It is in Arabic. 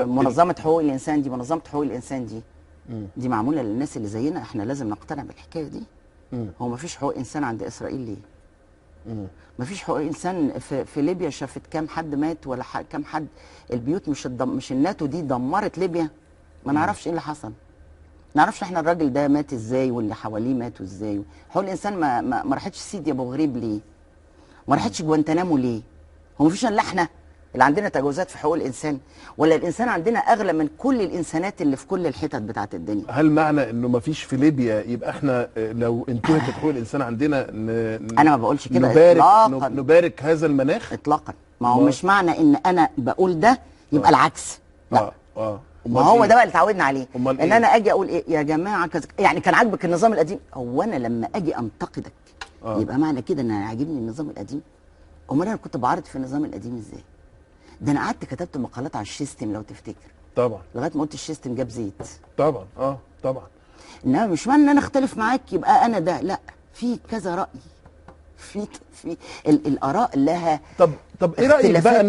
منظمه حقوق الانسان دي، منظمه حقوق الانسان دي دي معموله للناس اللي زينا، احنا لازم نقتنع بالحكايه دي. هو ما فيش حقوق انسان عند اسرائيل ليه؟ ما فيش حقوق انسان في ليبيا. شافت كام حد مات ولا كام حد؟ البيوت مش الناتو دي دمرت ليبيا؟ ما نعرفش ايه اللي حصل، ما نعرفش احنا الراجل ده مات ازاي واللي حواليه ماتوا ازاي. حقوق الانسان ما راحتش سيدي ابو غريب ليه؟ ما راحتش جوانتنامو ليه؟ هو ما فيش الا احنا اللي عندنا تجاوزات في حقوق الانسان؟ ولا الانسان عندنا اغلى من كل الانسانات اللي في كل الحتت بتاعت الدنيا؟ هل معنى انه ما فيش في ليبيا يبقى احنا لو انتهكت حقوق الانسان عندنا انا ما بقولش كده اطلاقا، نبارك هذا المناخ اطلاقا. ما هو مش معنى ان انا بقول ده يبقى العكس، لا. ما هو ده بقى اللي اتعودنا عليه، ان إيه؟ انا اجي اقول ايه يا جماعه كذا، يعني كان عاجبك النظام القديم؟ هو انا لما اجي انتقدك يبقى معنى كده ان انا عاجبني النظام القديم؟ امال انا كنت بعرض في النظام القديم ازاي؟ ده انا قعدت كتبت مقالات على الشيستم لو تفتكر، طبعا، لغايه ما قلت الشيستم جاب زيت، طبعا طبعا. انما مش معنى ان انا اختلف معاك يبقى انا ده، لا. في كذا راي، في الاراء لها طب ايه رايك بقى